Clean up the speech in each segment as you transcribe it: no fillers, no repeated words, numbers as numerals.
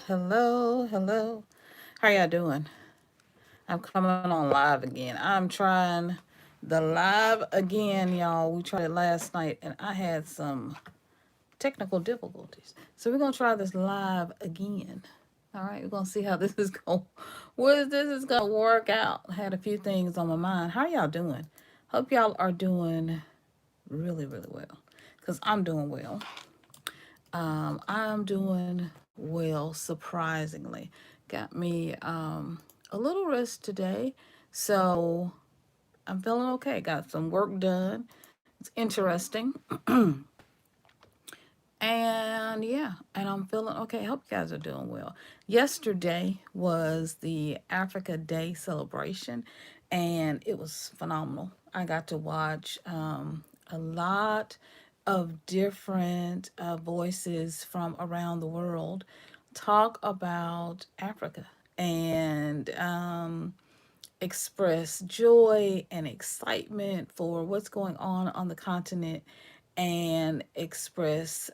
hello. How y'all doing? I'm coming on live again. I'm trying the live again, y'all. We tried it last night and I had some technical difficulties. So we're gonna try this live again. All right, we're gonna see how this is going. What this is gonna work out. I had a few things on my mind. How y'all doing? Hope y'all are doing really well. Cause I'm doing well. I'm doing well, surprisingly. Got me a little rest today, so I'm feeling okay. Got some work done. It's interesting. And yeah, and I'm feeling okay. Hope you guys are doing well. Yesterday was the Africa Day celebration, and it was phenomenal. I got to watch a lot of different voices from around the world talk about Africa and express joy and excitement for what's going on the continent and express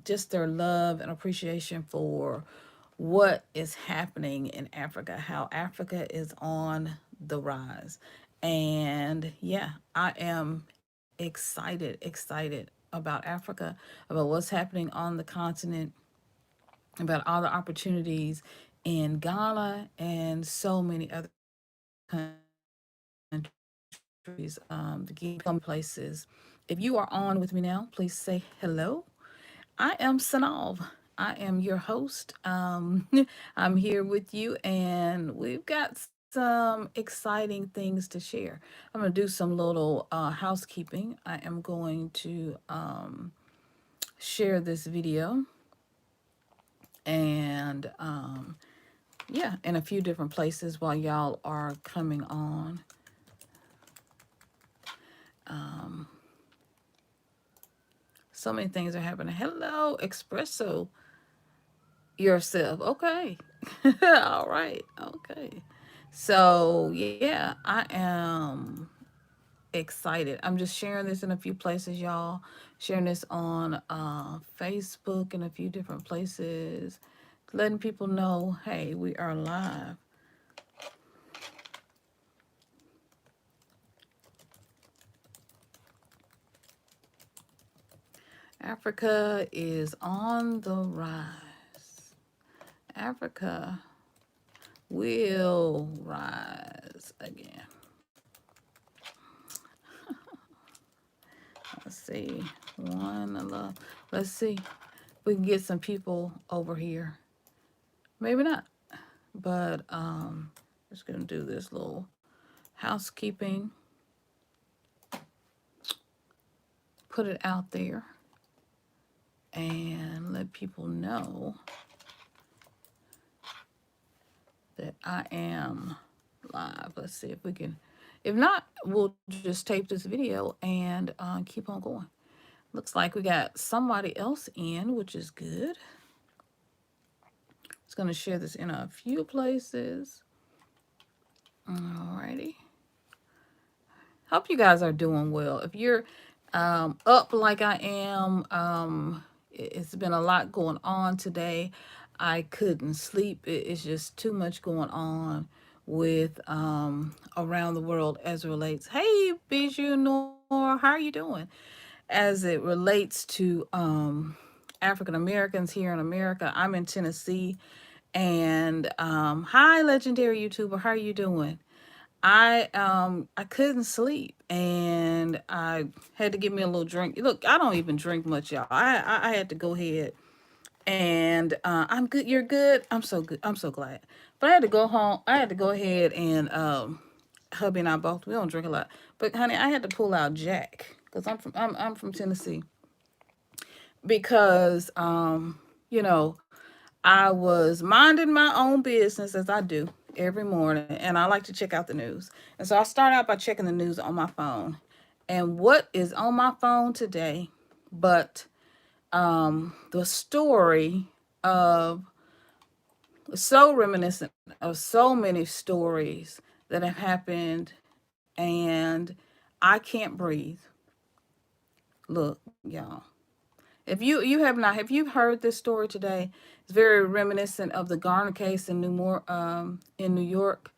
just their love and appreciation for what is happening in Africa, how Africa is on the rise. And yeah, I am excited about Africa, about what's happening on the continent, about all the opportunities in Ghana and so many other countries, the places. If you are on with me now, please say hello. I am Sanov. I am your host. I'm here with you, and we've got some exciting things to share. I'm going to do some little housekeeping. I am going to share this video and yeah, in a few different places while y'all are coming on. Um, so many things are happening. Hello, Espresso yourself. Okay. All right. Okay. So, yeah, I am excited. I'm just sharing this in a few places, y'all. Sharing this on Facebook and a few different places. Letting people know, hey, we are live. Africa is on the rise. Africa will rise again. Let's see. Let's see if we can get some people over here. Maybe not. But just gonna do this little housekeeping. Put it out there and let people know that I am live. Let's see if we can. If not, we'll just tape this video and keep on going. Looks like we got somebody else in, which is good. Just going to share this in a few places. Alrighty. Hope you guys are doing well. If you're up like I am, it's been a lot going on today. I couldn't sleep. It's just too much going on with around the world as it relates. Hey, Bijou Noor, how are you doing? As it relates to African Americans here in America. I'm in Tennessee, and hi, legendary YouTuber, how are you doing? I couldn't sleep and I had to give me a little drink. Look, I don't even drink much, y'all. I had to go ahead and I'm good. You're good. I'm so good. I'm so glad. But I had to go home. I had to go ahead and hubby and I both, we don't drink a lot. But honey, I had to pull out Jack because I'm from Tennessee because you know, I was minding my own business as I do every morning, and I like to check out the news. And so I start out by checking the news on my phone. And what is on my phone today but the story of so reminiscent of so many stories that have happened, and I can't breathe. Look, y'all. If you have not, have you heard this story today? It's very reminiscent of the Garner case in New York,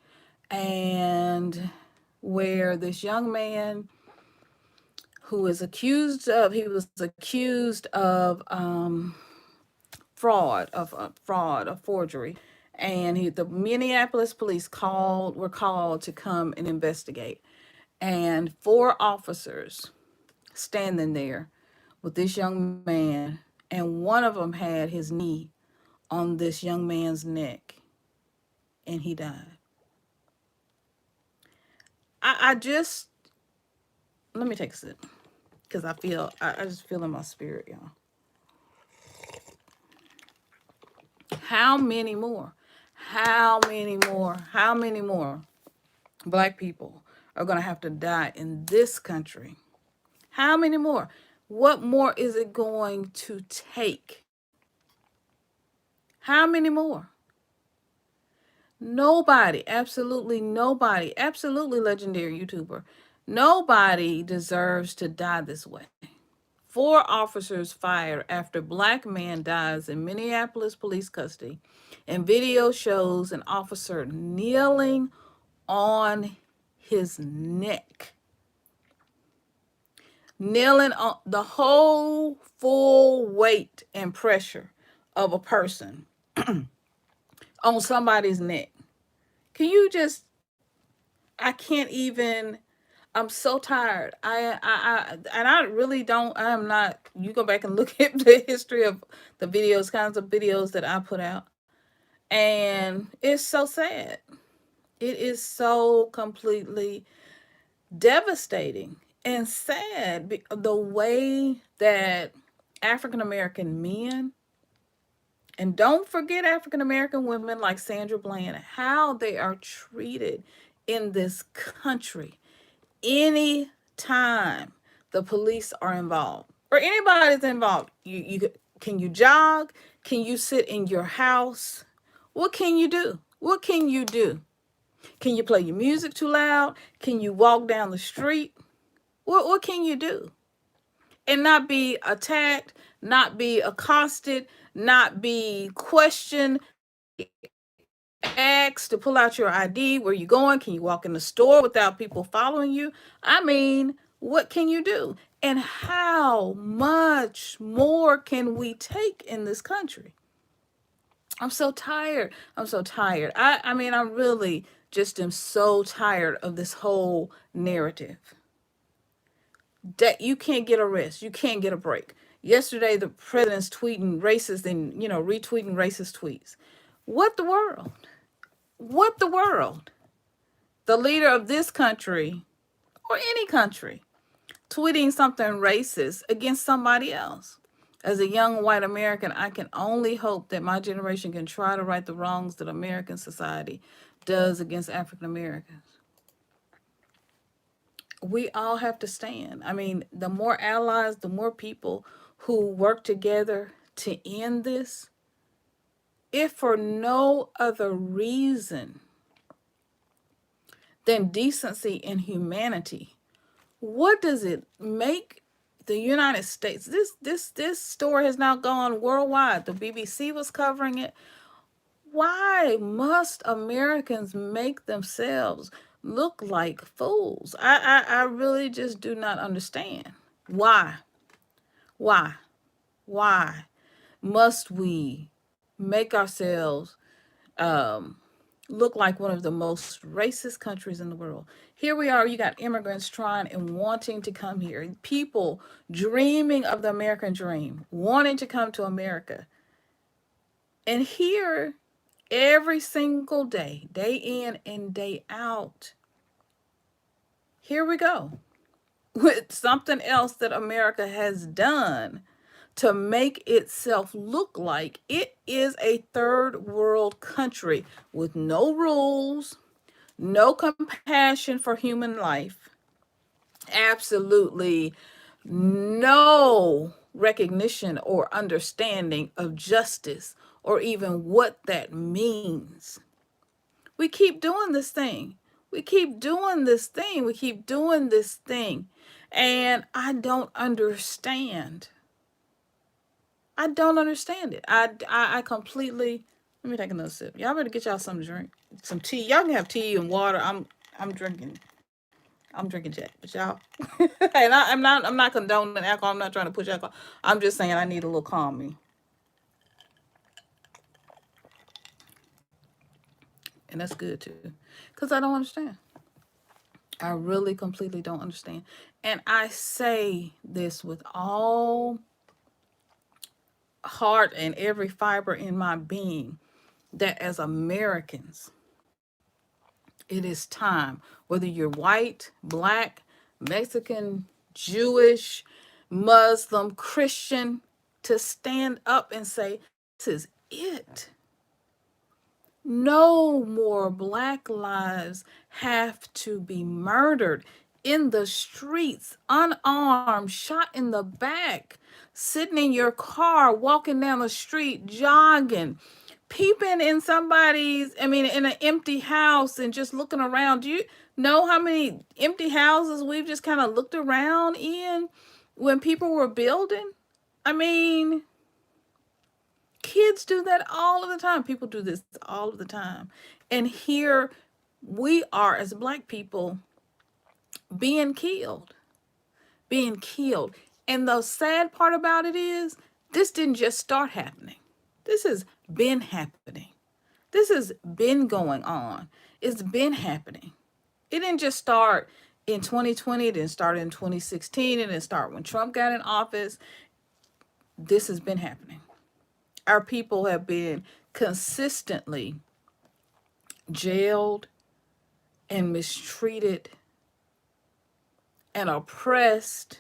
and where this young man who is he was accused of fraud, of forgery, and the Minneapolis police were called to come and investigate, and four officers standing there with this young man, and one of them had his knee on this young man's neck, and he died. I just let me take a sip because I just feel in my spirit, y'all. How many more? How many more? How many more black people are going to have to die in this country? How many more? What more is it going to take? How many more? Nobody, absolutely legendary YouTuber, nobody deserves to die this way. Four officers fired after black man dies in Minneapolis police custody, and video shows an officer kneeling on his neck. Kneeling on the whole full weight and pressure of a person on somebody's neck. Can you just, I can't even, I'm so tired. And I really don't, I am not, you go back and look at the history of the videos, kinds of videos that I put out. And it's so sad. It is so completely devastating and sad, the way that African American men, and don't forget African American women like Sandra Bland, how they are treated in this country. Any time the police are involved or anybody's involved, you can you jog? Can you sit in your house? What can you do? What can you do? Can you play your music too loud? Can you walk down the street? What can you do? And not be attacked, not be accosted, not be questioned, asked to pull out your ID. Where you going? Can you walk in the store without people following you? I mean, what can you do? And how much more can we take in this country? I'm so tired. I'm so tired. I mean, I really just am so tired of this whole narrative that you can't get a rest. You can't get a break. Yesterday, the president's tweeting racist and, retweeting racist tweets. What the world? What the world? The leader of this country or any country tweeting something racist against somebody else. As a young white American, I can only hope that my generation can try to right the wrongs that American society does against African Americans. We all have to stand. I mean, the more allies, the more people who work together to end this, if for no other reason than decency and humanity. What does it make the United States? This story has now gone worldwide. The BBC was covering it. Why must Americans make themselves look like fools? I really just do not understand. Why? Why? Why must we make ourselves look like one of the most racist countries in the world? Here we are, you got immigrants trying and wanting to come here, people dreaming of the American dream, wanting to come to America. And here, every single day, day in and day out, here we go with something else that America has done to make itself look like it is a third world country with no rules, no compassion for human life, absolutely no recognition or understanding of justice or even what that means. We keep doing this thing. We keep doing this thing. We keep doing this thing. And I don't understand. I don't understand it. I completely. Let me take another sip. Y'all better get y'all something to drink, some tea. Y'all can have tea and water. I'm drinking. I'm drinking Jack, but y'all. And I'm not condoning alcohol. I'm not trying to push alcohol. I'm just saying I need a little calming, and that's good too, cause I don't understand. I really completely don't understand, and I say this with all heart and every fiber in my being that as Americans, it is time, whether you're white, black, Mexican, Jewish, Muslim, Christian, to stand up and say, this is it. No more black lives have to be murdered in the streets, unarmed, shot in the back, sitting in your car, walking down the street, jogging, peeping in in an empty house and just looking around. Do you know how many empty houses we've just kind of looked around in when people were building? I mean, kids do that all of the time. People do this all of the time. And here we are as black people being killed, being killed. And the sad part about it is this didn't just start happening. This has been happening. This has been going on. It's been happening. It didn't just start in 2020, it didn't start in 2016, it didn't start when Trump got in office. This has been happening. Our people have been consistently jailed and mistreated and oppressed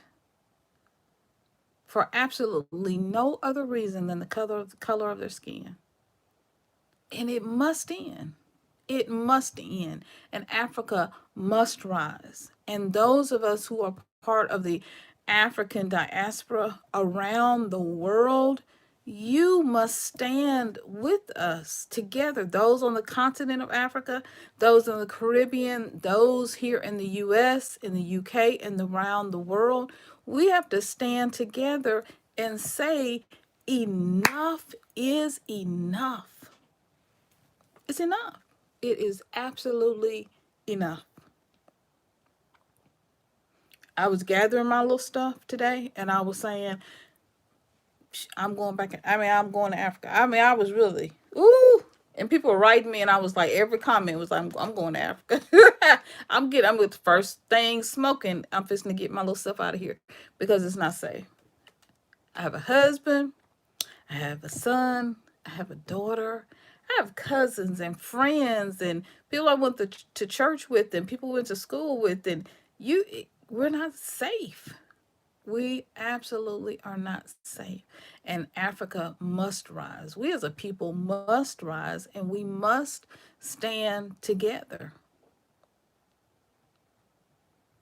for absolutely no other reason than the color of their skin. And it must end. It must end. And Africa must rise. And those of us who are part of the African diaspora around the world, you must stand with us together. Those on the continent of Africa, those in the Caribbean, those here in the US, in the UK, and around the world. We have to stand together and say, enough is enough. It's enough. It is absolutely enough. I was gathering my little stuff today and I was saying, I'm going back. I'm going to Africa. I was really, ooh. And people were writing me and I was like, every comment was like, I'm going to Africa. I'm with the first thing smoking. I'm fixing to get my little stuff out of here because it's not safe. I have a husband. I have a son. I have a daughter. I have cousins and friends and people I went to church with and people went to school with. And you, we're not safe. We absolutely are not safe. And Africa must rise. We as a people must rise and we must stand together.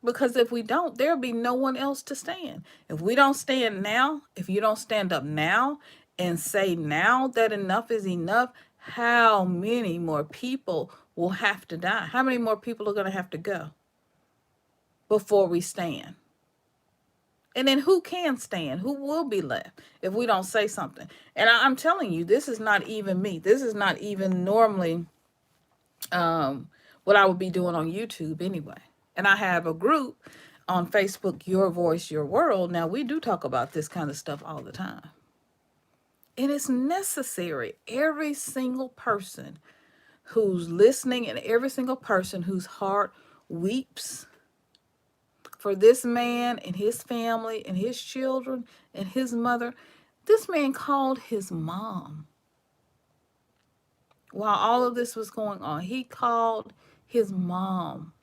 Because if we don't, there'll be no one else to stand. If we don't stand now, if you don't stand up now and say now that enough is enough, how many more people will have to die? How many more people are going to have to go before we stand? And then who can stand? Who will be left if we don't say something? And I'm telling you, this is not even me. This is not even normally what I would be doing on YouTube anyway. And I have a group on Facebook, Your Voice, Your World. Now, we do talk about this kind of stuff all the time. And it's necessary. Every single person who's listening and every single person whose heart weeps for this man and his family and his children and his mother. This man called his mom while all of this was going on. He called his mom.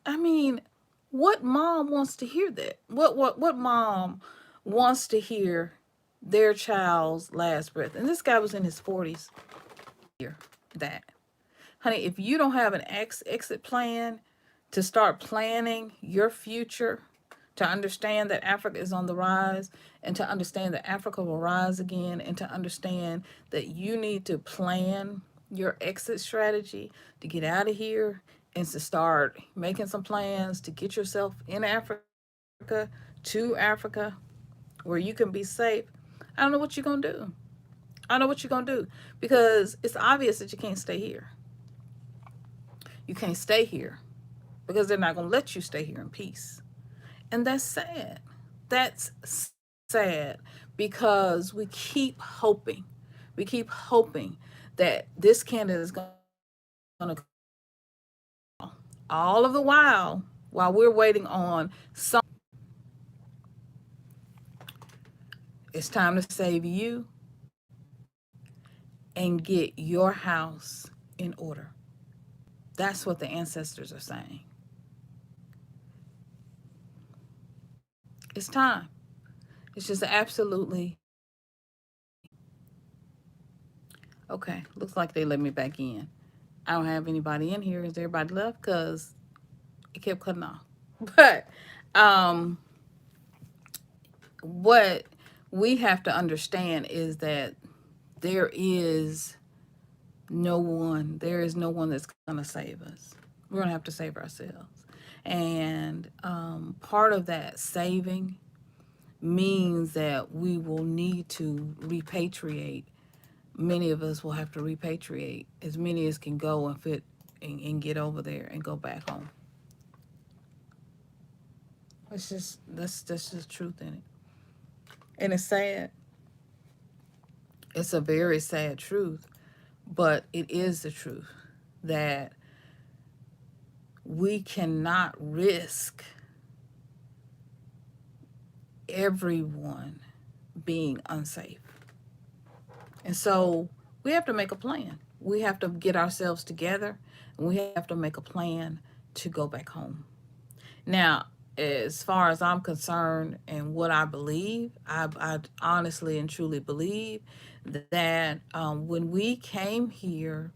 I mean, what mom wants to hear that? What mom wants to hear their child's last breath? And this guy was in his 40s. Hear that. Honey, if you don't have an exit plan to start planning your future, to understand that Africa is on the rise, and to understand that Africa will rise again, and to understand that you need to plan your exit strategy to get out of here and to start making some plans to get yourself in Africa, to Africa, where you can be safe, I don't know what you're going to do. I don't know what you're going to do because it's obvious that you can't stay here. You can't stay here because they're not going to let you stay here in peace. And that's sad. That's sad because we keep hoping. We keep hoping that this candidate is going to come in. All of the while we're waiting on someone, it's time to save you and get your house in order. That's what the ancestors are saying. It's time. It's just absolutely. Okay, looks like they let me back in. I don't have anybody in here. Is everybody left? Because it kept cutting off. But um, what we have to understand is that there is there is no one that's going to save us. We're going to have to save ourselves. And part of that saving means that we will need to repatriate. Many of us will have to repatriate as many as can go and fit and get over there and go back home. It's just that's just truth in it. And it's sad. It's a very sad truth, but it is the truth that we cannot risk everyone being unsafe. And so we have to make a plan. We have to get ourselves together and we have to make a plan to go back home. Now, as far as I'm concerned and what I believe, I honestly and truly believe that when we came here,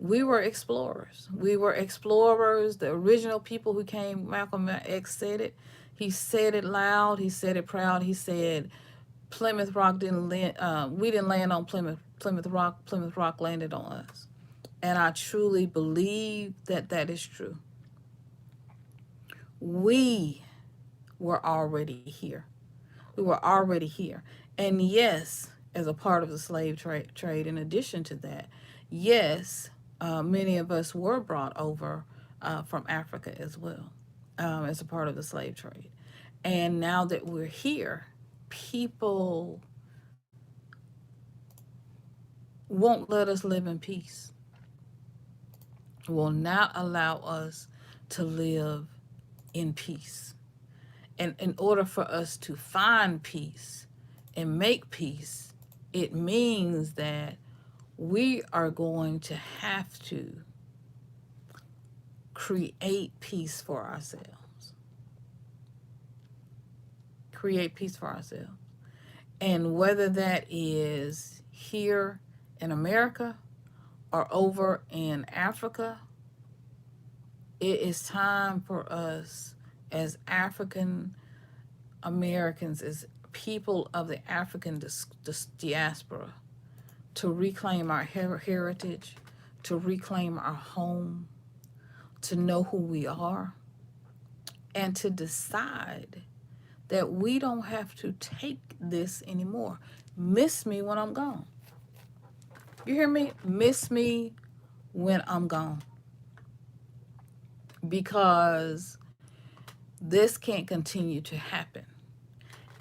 we were explorers. We were explorers. The original people who came, Malcolm X said it. He said it loud. He said it proud. He said, Plymouth Rock didn't land. We didn't land on Plymouth Rock. Plymouth Rock landed on us. And I truly believe that that is true. We were already here. We were already here. And yes, as a part of the slave trade, in addition to that, yes, many of us were brought over from Africa as well as a part of the slave trade. And now that we're here, people won't let us live in peace, will not allow us to live in peace. And in order for us to find peace and make peace, it means that we are going to have to create peace for ourselves. Create peace for ourselves. And whether that is here in America or over in Africa, it is time for us as African Americans, as people of the African diaspora, to reclaim our heritage, to reclaim our home, to know who we are, and to decide that we don't have to take this anymore. Miss me when I'm gone. You hear me? Miss me when I'm gone. Because this can't continue to happen.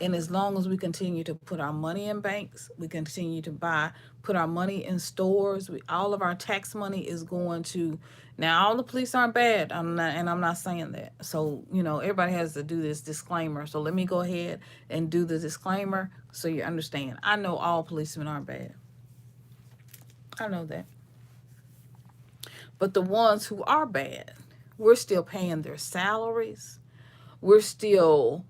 And as long as we continue to put our money in banks, we continue to put our money in stores, all of our tax money is going to, now all the police aren't bad, I'm not saying that. So, everybody has to do this disclaimer. So let me go ahead and do the disclaimer so you understand. I know all policemen aren't bad. I know that. But the ones who are bad, we're still paying their salaries. We're still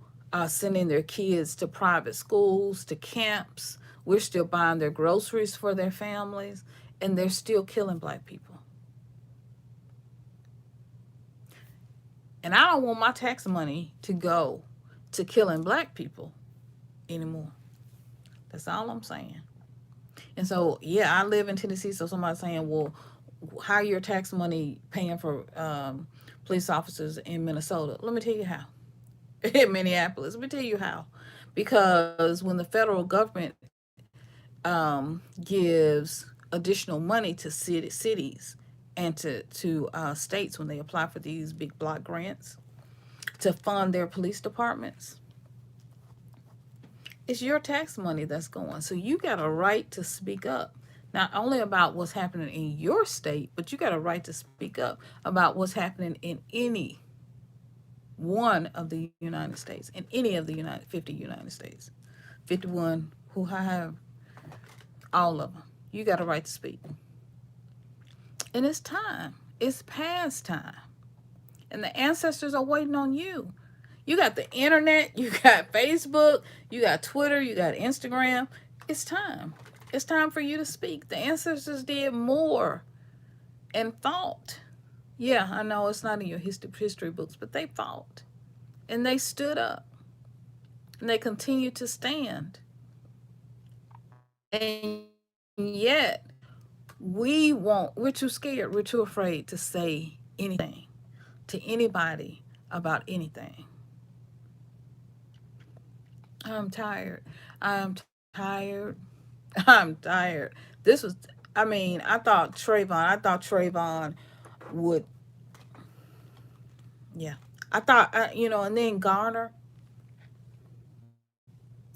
sending their kids to private schools, to camps. We're still buying their groceries for their families, and they're still killing black people. And I don't want my tax money to go to killing black people anymore. That's all I'm saying. And so, yeah, I live in Tennessee, so somebody's saying, well, how your tax money paying for police officers in Minnesota? Let me tell you how. In Minneapolis, let me tell you how. Because when the federal government gives additional money to cities and to states when they apply for these big block grants to fund their police departments, it's your tax money that's going. So you got a right to speak up, not only about what's happening in your state, but you got a right to speak up about what's happening in any one of the United States, in any of the 50 United States, 51, who have all of them. You got a right to speak. And it's time. It's past time. And the ancestors are waiting on you. You got the internet, you got Facebook, you got Twitter, you got Instagram. It's time. It's time for you to speak. The ancestors did more and fought. Yeah, I know it's not in your history books, but they fought. And they stood up. And they continue to stand. And yet, we're too scared, we're too afraid to say anything to anybody about anything. I'm tired. I'm tired. I'm tired. This was, I mean, I thought Trayvon would, yeah. I thought, and then Garner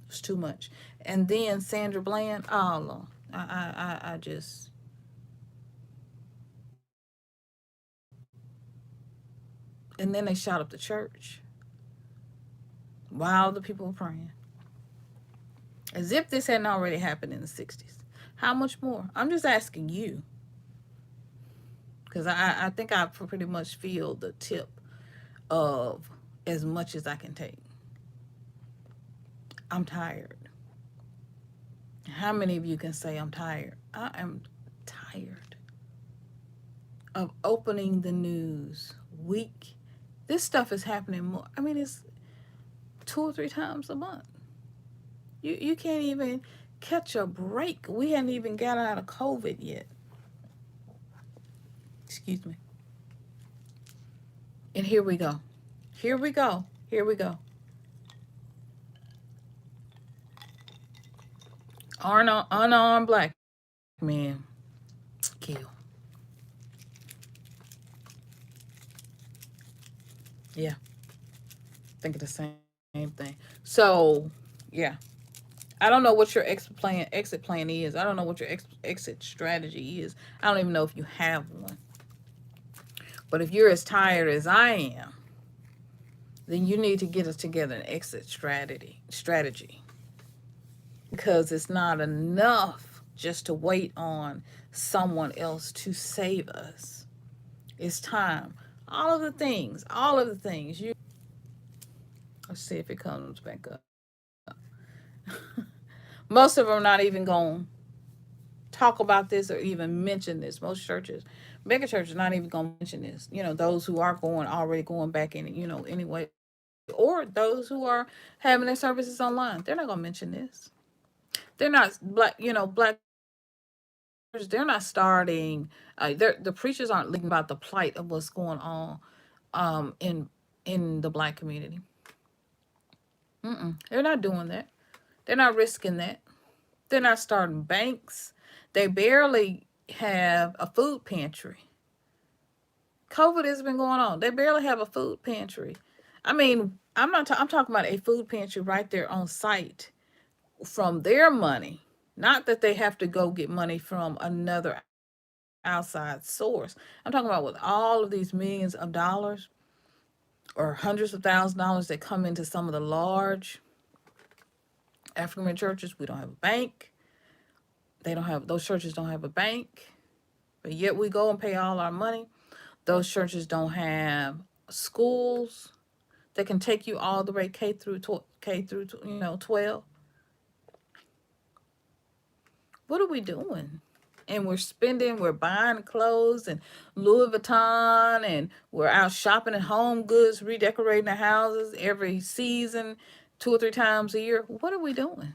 was too much. And then Sandra Bland, oh, Lord. I just, and then they shot up the church while the people were praying. As if this hadn't already happened in the 60s. How much more? I'm just asking you. Because I think I pretty much feel the tip of as much as I can take. I'm tired. How many of you can say I'm tired? I am tired of opening the news week. This stuff is happening more. I mean, it's 2 or 3 times a month. You can't even catch a break. We hadn't even got out of COVID yet. Excuse me. And here we go. Here we go. Here we go. Unarmed black man killed. Yeah, thinking the same thing. So, yeah, I don't know what your exit plan is. I don't know what your exit strategy is. I don't even know if you have one. But if you're as tired as I am, then you need to get us together an exit strategy. Because it's not enough just to wait on someone else to save us. It's time. All of the things. Let's see if it comes back up. Most of them are not even going to talk about this or even mention this. Most churches, mega churches, not even going to mention this. Those who are already going back in, anyway, or those who are having their services online, they're not going to mention this. They're not black. They're not starting. The preachers aren't leading about the plight of what's going on in the black community. They're not doing that. They're not risking that. They're not starting banks. They barely have a food pantry. COVID has been going on. They barely have a food pantry. I mean, I'm talking about a food pantry right there on site from their money. Not that they have to go get money from another outside source. I'm talking about with all of these millions of dollars or hundreds of thousands of dollars that come into some of the large African American churches. We don't have a bank. Those churches don't have a bank, but yet we go and pay all our money. Those churches don't have schools that can take you all the way K through 12. What are we doing? And we're buying clothes and Louis Vuitton, and we're out shopping at Home Goods, redecorating the houses every season, 2 or 3 times a year. What are we doing?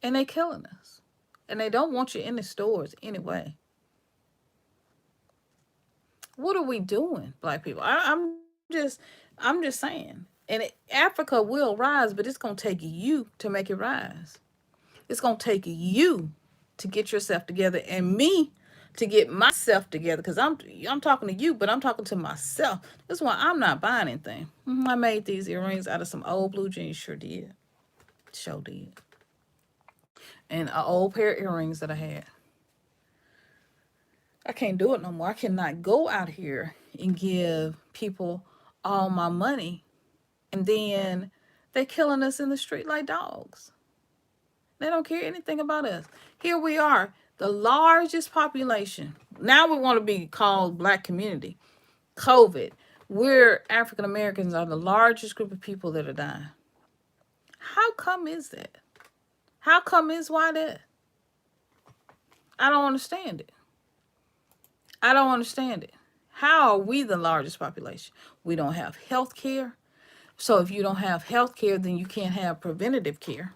And they killing us. And they don't want you in the stores anyway. What are we doing, black people? I'm just saying. And Africa will rise, but it's going to take you to make it rise. It's going to take you to get yourself together, and me to get myself together, because I'm talking to you, but I'm talking to myself. That's why I'm not buying anything. I made these earrings out of some old blue jeans. Sure did. Sure did. And an old pair of earrings that I had. I can't do it no more. I cannot go out here and give people all my money, and then they killing us in the street like dogs. They don't care anything about us. Here we are, the largest population. Now we want to be called black community. COVID. We're African Americans are the largest group of people that are dying. How come is that? How come is why that? I don't understand it. I don't understand it. How are we the largest population? We don't have health care. So if you don't have health care, then you can't have preventative care.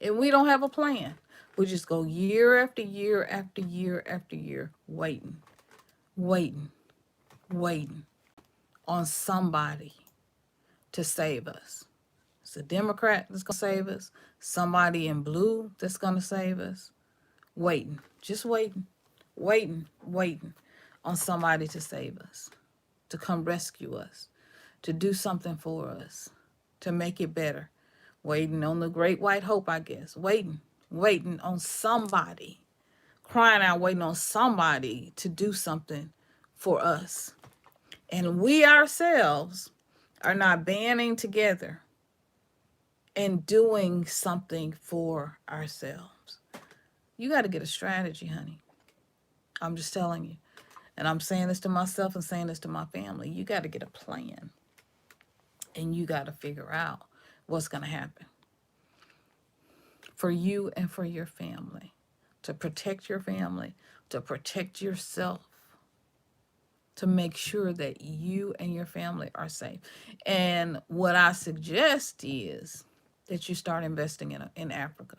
And we don't have a plan. We just go year after year after year after year waiting, waiting, waiting on somebody to save us. It's a Democrat that's going to save us, somebody in blue that's going to save us. Waiting, just waiting, waiting, waiting on somebody to save us, to come rescue us, to do something for us, to make it better. Waiting on the great white hope, I guess. Waiting on somebody, crying out, waiting on somebody to do something for us. And we ourselves are not banding together and doing something for ourselves. You got to get a strategy, honey. I'm just telling you. And I'm saying this to myself and saying this to my family. You got to get a plan. And you got to figure out what's going to happen for you and for your family, to protect your family, to protect yourself, to make sure that you and your family are safe. And what I suggest is that you start investing in Africa,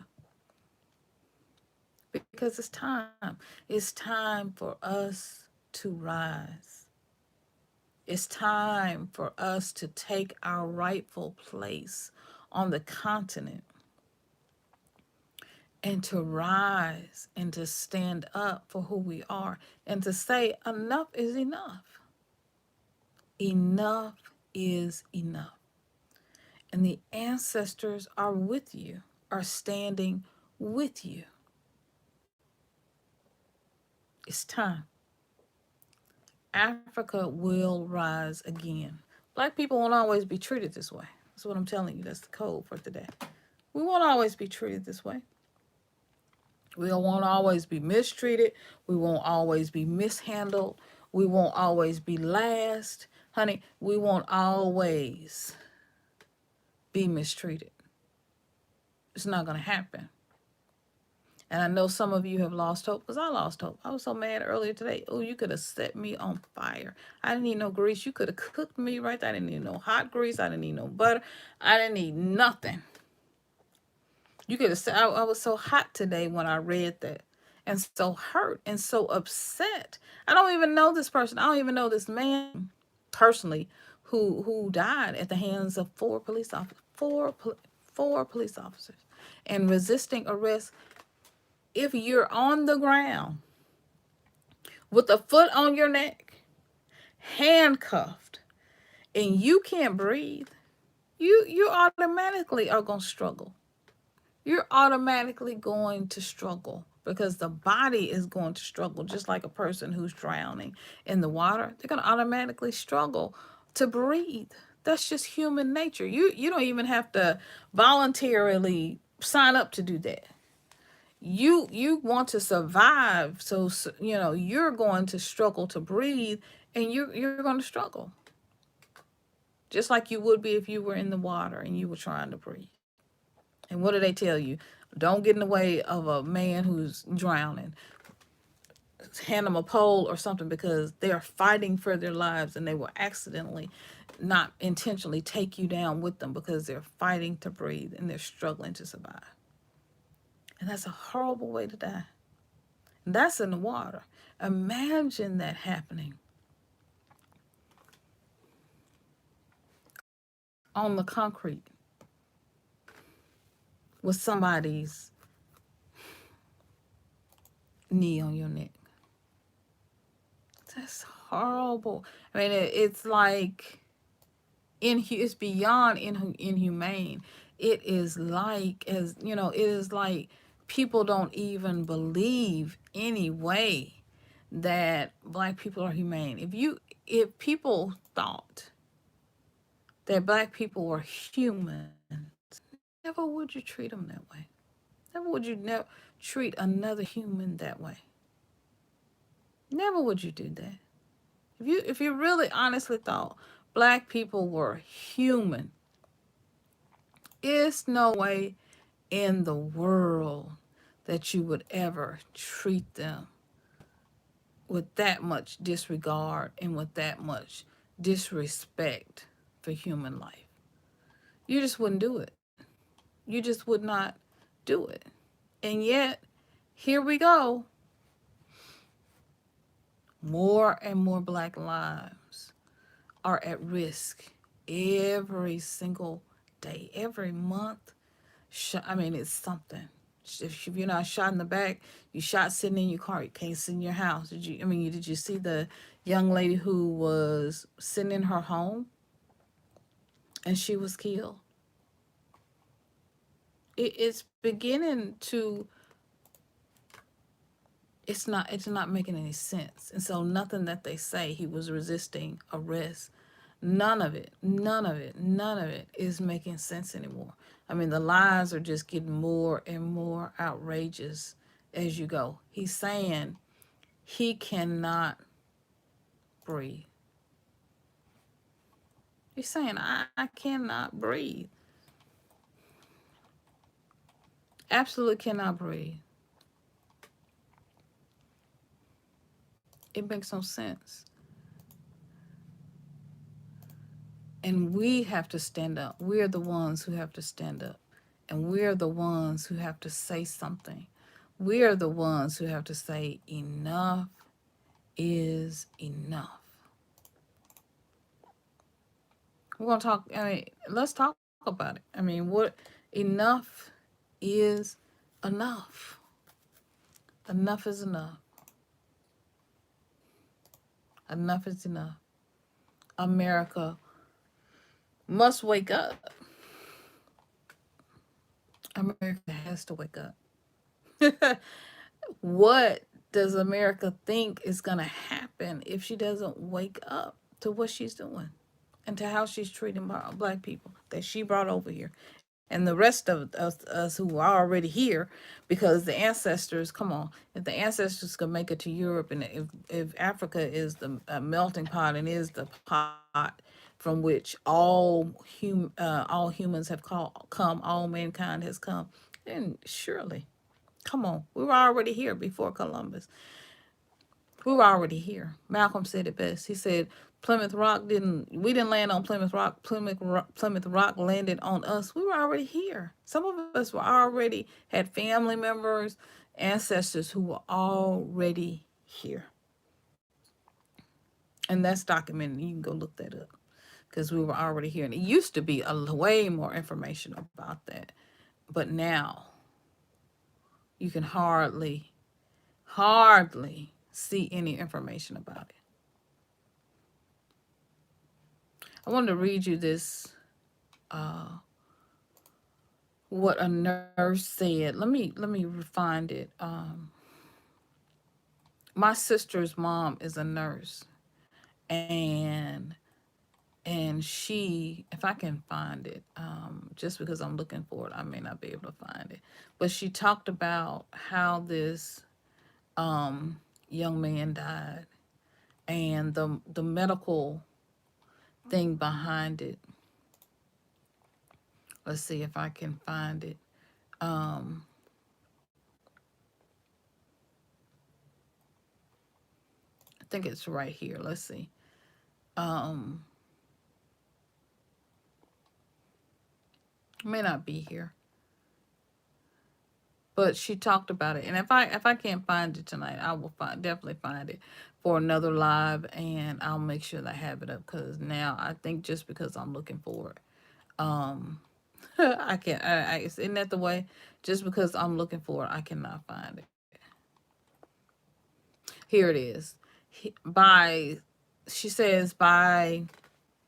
because it's time. It's time for us to rise. It's time for us to take our rightful place on the continent, and to rise and to stand up for who we are, and to say enough is enough. Enough is enough. And the ancestors are with you, are standing with you. It's time. Africa will rise again. Black people won't always be treated this way. That's what I'm telling you. That's the code for today. We won't always be treated this way. We won't always be mistreated. We won't always be mishandled. We won't always be last. Honey, we won't always be mistreated. It's not going to happen. And I know some of you have lost hope, because I lost hope. I was so mad earlier today. Oh, you could have set me on fire. I didn't need no grease. You could have cooked me right there. I didn't need no hot grease. I didn't need no butter. I didn't need nothing. You could have said, I was so hot today when I read that, and so hurt and so upset. I don't even know this person. I don't even know this man personally who died at the hands of four police officers. Four police officers. And resisting arrest. If you're on the ground with a foot on your neck, handcuffed, and you can't breathe, you automatically are going to struggle. You're automatically going to struggle, because the body is going to struggle, just like a person who's drowning in the water. They're going to automatically struggle to breathe. That's just human nature. You don't even have to voluntarily sign up to do that. You want to survive, so you're going to struggle to breathe, and you're going to struggle, just like you would be if you were in the water and you were trying to breathe. And what do they tell you? Don't get in the way of a man who's drowning. Hand them a pole or something, because they are fighting for their lives, and they will accidentally, not intentionally, take you down with them, because they're fighting to breathe and they're struggling to survive. And that's a horrible way to die. That's in the water. Imagine that happening on the concrete with somebody's knee on your neck. That's horrible. I mean, it's like it's beyond inhumane. It is like, as you know, it is like people don't even believe anyway that black people are humane. If people thought that black people were humans, never would you treat them that way. Never would you never treat another human that way. Never would you do that. If you really honestly thought black people were human, it's no way in the world that you would ever treat them with that much disregard and with that much disrespect for human life. You just wouldn't do it. You just would not do it. And yet, here we go. More and more black lives are at risk every single day, every month. I mean, it's something. If you're not shot in the back, you shot sitting in your car. You can't sit in your house. Did you? I mean, did you see the young lady who was sitting in her home and she was killed? It's beginning to. It's not making any sense. And so nothing that they say, he was resisting arrest. None of it is making sense anymore. I mean, the lies are just getting more and more outrageous as you go. He's saying he cannot breathe. He's saying, I cannot breathe. Absolutely cannot breathe. It makes no sense. And we have to stand up. We're the ones who have to stand up. And we're the ones who have to say something. We're the ones who have to say, enough is enough. We're going to talk, I mean, let's talk about it. I mean, what enough is enough. Enough is enough. Enough is enough. America must wake up. America has to wake up. What does America think is going to happen if she doesn't wake up to what she's doing and to how she's treating black people that she brought over here? And the rest of us who are already here, because the ancestors, come on, if the ancestors could make it to Europe, and if Africa is the melting pot and is the pot from which all humans have come, all mankind has come, then surely, come on, we were already here before Columbus. We were already here. Malcolm said it best. He said, we didn't land on Plymouth Rock. Plymouth Rock landed on us. We were already here. Some of us were already, had family members, ancestors who were already here. And that's documented. You can go look that up because we were already here. And it used to be way more information about that. But now you can hardly see any information about it. I wanted to read you this, uh, what a nurse said. Let me find it. My sister's mom is a nurse, and she, if I can find it, just because I'm looking for it, I may not be able to find it. But she talked about how this young man died and the medical thing behind it. Let's see if I can find it. Um, I think it's right here. Let's see. Um, may not be here, but she talked about it. And if I can't find it tonight, I will definitely find it for another live, and I'll make sure that I have it up because now I think just because I'm looking for it, Um, I can. Isn't that the way? Just because I'm looking for it, I cannot find it. Here it is. By she says by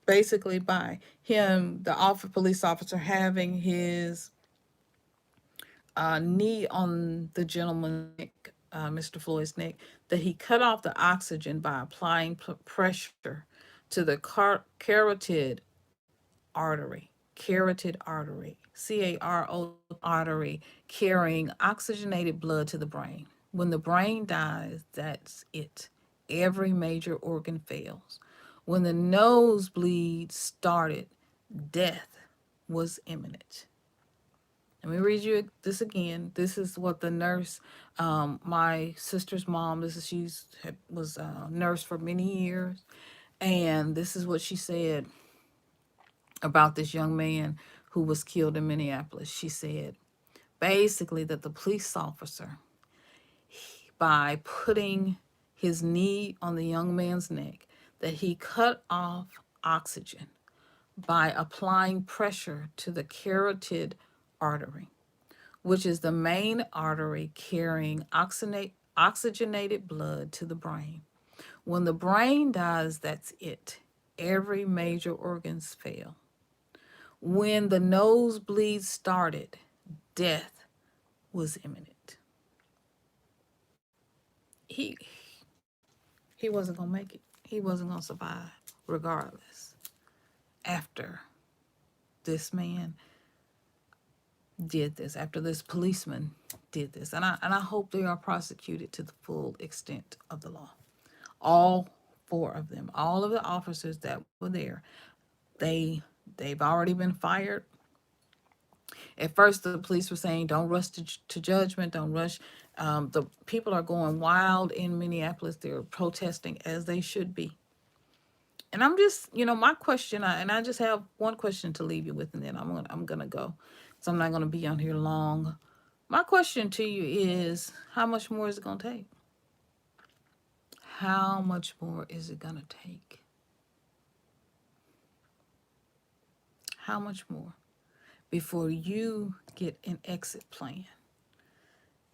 basically by him, the police officer having his knee on the gentleman's neck, Mr. Floyd's neck, that he cut off the oxygen by applying pressure to the carotid artery, artery, carrying oxygenated blood to the brain. When the brain dies, that's it. Every major organ fails. When the nosebleed started, death was imminent. Let me read you this again. This is what the nurse, my sister's mom. Was a nurse for many years, and this is what she said about this young man who was killed in Minneapolis. She said basically that the police officer, by putting his knee on the young man's neck, that he cut off oxygen by applying pressure to the carotid artery, which is the main artery carrying oxygenated blood to the brain. When the brain dies, that's it. Every major organs fail. When the nosebleed started, death was imminent. He he wasn't gonna make it. He wasn't gonna survive, regardless. After this man did this, after this policeman did this, and I hope they are prosecuted to the full extent of the law. All four of them, all of the officers that were there, they they've already been fired. At first, the police were saying, "Don't rush to judgment. Don't rush." The people are going wild in Minneapolis. They're protesting as they should be. And I'm just, my question, and I just have one question to leave you with, and then I'm gonna go, so I'm not gonna be on here long. My question to you is, how much more is it gonna take? How much more is it gonna take? How much more before you get an exit plan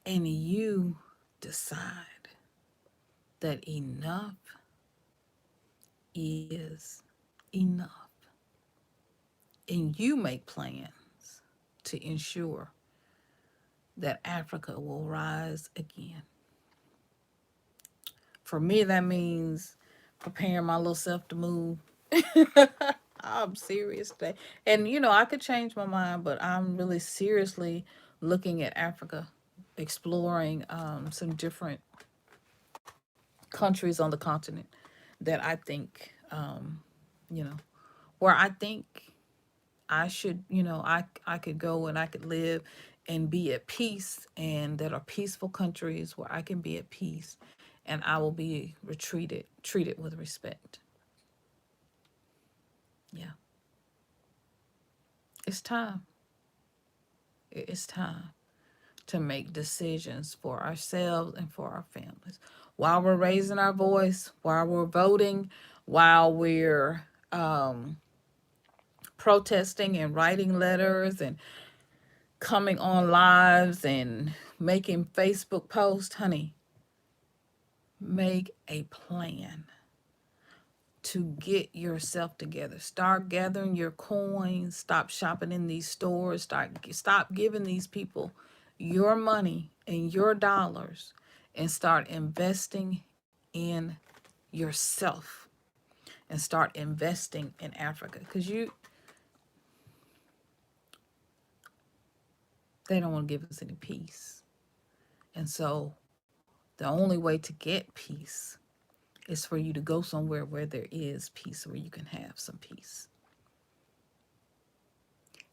and you decide that enough is enough, and you make plans to ensure that Africa will rise again? For me, that means preparing my little self to move. I'm serious today. And, I could change my mind, but I'm really seriously looking at Africa, exploring some different countries on the continent that I think, you know, where I think I should, I could go and I could live and be at peace, and that are peaceful countries where I can be at peace, and I will be treated with respect. Yeah, it's time. It's time to make decisions for ourselves and for our families. While we're raising our voice, while we're voting, while we're protesting and writing letters and coming on lives and making Facebook posts, honey, make a plan to get yourself together. Start gathering your coins. Stop shopping in these stores. Stop giving these people your money and your dollars, and start investing in yourself, and start investing in Africa, because they don't want to give us any peace. And so the only way to get peace is for you to go somewhere where there is peace, where you can have some peace.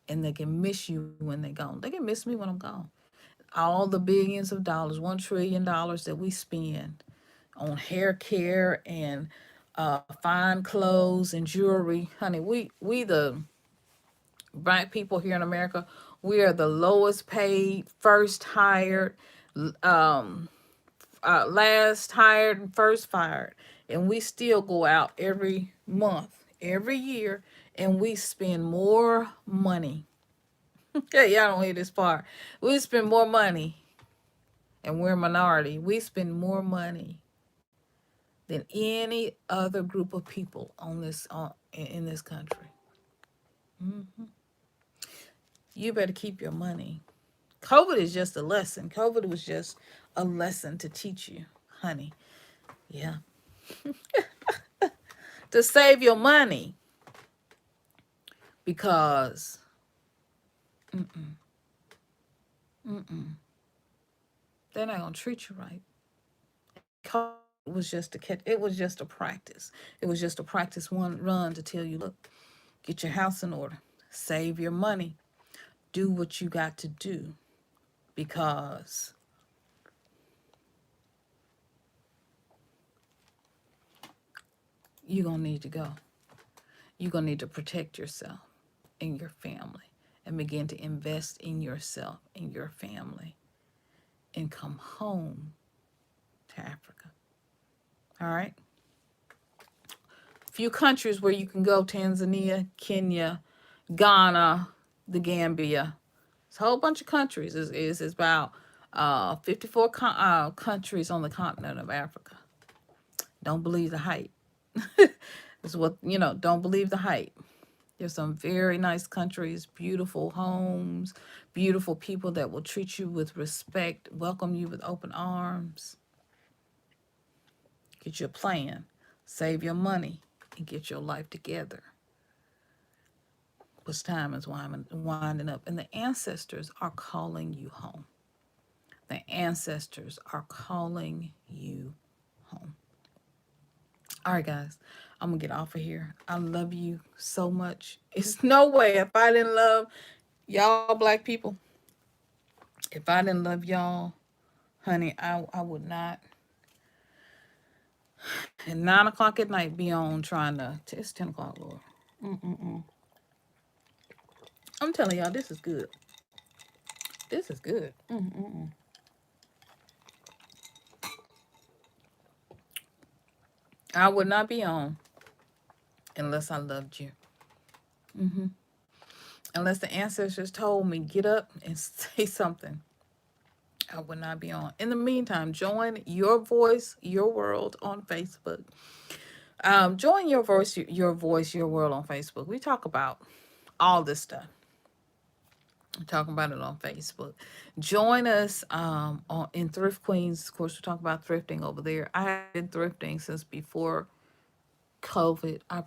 And they can miss you when they're gone. They can miss me when I'm gone. All the billions of dollars, $1 trillion that we spend on hair care and fine clothes and jewelry, honey, we the black people here in America, we are the lowest paid, first hired, um, last hired, and first fired, and we still go out every month, every year, and we spend more money. Yeah, y'all don't hear this part. We spend more money, and we're a minority. We spend more money than any other group of people on this in this country. Hmm. You better keep your money. COVID is just a lesson. COVID was just a lesson to teach you, honey. Yeah, to save your money because mm-mm, mm-mm, they're not gonna treat you right. COVID was just a catch. It was just a practice. It was just a practice one run to tell you, look, get your house in order, save your money, do what you got to do because you're gonna need to go. You're gonna need to protect yourself and your family and begin to invest in yourself and your family and come home to Africa. All right. Few countries where you can go: Tanzania, Kenya, Ghana, the Gambia. It's a whole bunch of countries. It's about 54 countries on the continent of Africa. Don't believe the hype. It's what, don't believe the hype. There's some very nice countries, beautiful homes, beautiful people that will treat you with respect, welcome you with open arms. Get your plan, save your money, and get your life together. Because time is winding up, and the ancestors are calling you home. The ancestors are calling you home. All right, guys, I'm gonna get off of here. I love you so much. It's no way if I didn't love y'all, black people, if I didn't love y'all, honey, I would not at 9 o'clock at night be on trying to. It's 10 o'clock, Lord. Mm-mm-mm. I'm telling y'all, this is good. This is good. Mm-mm-mm. I would not be on unless I loved you. Hmm. Unless the ancestors told me get up and say something, I would not be on. In the meantime, join Your Voice, Your World on Facebook. Join Your World on Facebook. We talk about all this stuff. We're talking about it on Facebook. Join us in Thrift Queens. Of course, we talk about thrifting over there. I have been thrifting since before COVID. I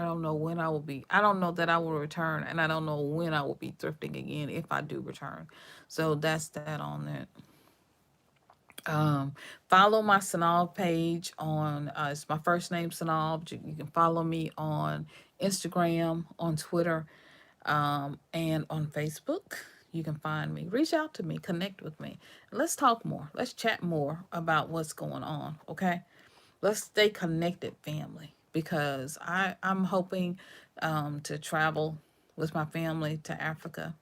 don't know when I will be. I don't know that I will return, and I don't know when I will be thrifting again if I do return. So that's that on that. Um, Follow my Sanal page on, it's my first name Sanal. You can follow me on Instagram, on Twitter, and on Facebook. You can find me. Reach out to me. Connect with me. Let's talk more. Let's chat more about what's going on. Okay. Let's stay connected, family, because I'm hoping to travel with my family to Africa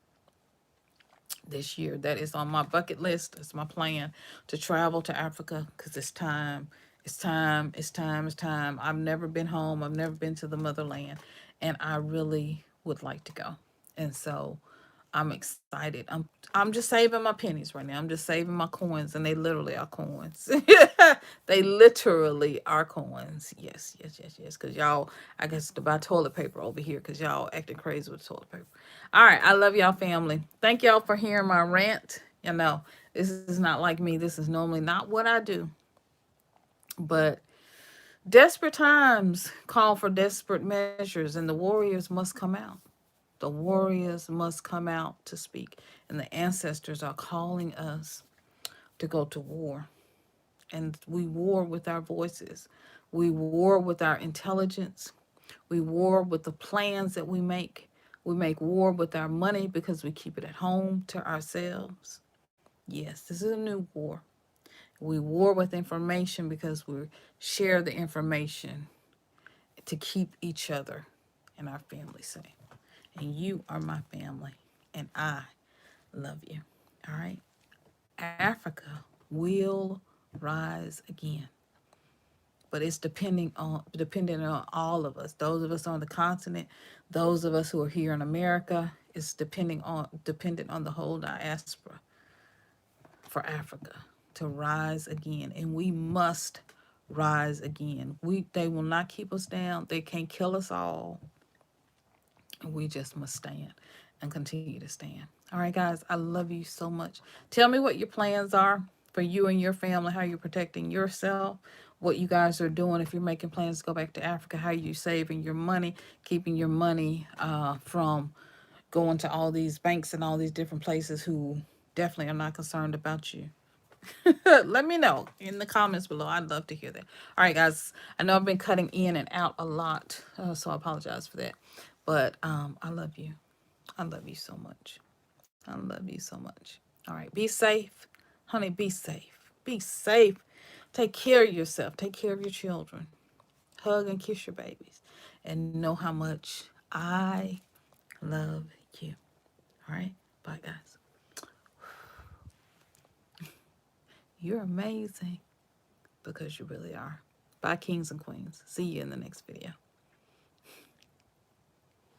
this year. That is on my bucket list. It's my plan to travel to Africa because it's time. It's time. It's time. It's time. I've never been home. I've never been to the motherland, and I really would like to go. And so I'm excited. I'm just saving my pennies right now. I'm just saving my coins, and they literally are coins. They literally are coins. Yes, yes, yes, yes. Because y'all, I guess to buy toilet paper over here because y'all acting crazy with toilet paper. All right, I love y'all, family. Thank y'all for hearing my rant. This is not like me. This is normally not what I do, but desperate times call for desperate measures, and the warriors must come out. The warriors must come out to speak. And the ancestors are calling us to go to war. And we war with our voices. We war with our intelligence. We war with the plans that we make. We make war with our money because we keep it at home to ourselves. Yes, this is a new war. We war with information because we share the information to keep each other and our family safe. And you are my family, and I love you. All right. Africa will rise again. but it's depending on all of us. Those of us on the continent, those of us who are here in America. It's dependent on the whole diaspora for Africa to rise again, and we must rise again. They will not keep us down. They can't kill us all. We just must stand and continue to stand. All right, guys, I love you so much. Tell me what your plans are for you and your family, how you're protecting yourself, what you guys are doing. If you're making plans to go back to Africa, how you saving your money, keeping your money from going to all these banks and all these different places who definitely are not concerned about you. Let me know in the comments below. I'd love to hear that. All right, guys. I know I've been cutting in and out a lot, so I apologize for that. But I love you. I love you so much. I love you so much. All right, be safe, honey. Be safe. Be safe. Take care of yourself. Take care of your children. Hug and kiss your babies, and know how much I love you. All right, bye, guys. You're amazing because you really are. Bye, kings and queens. See you in the next video.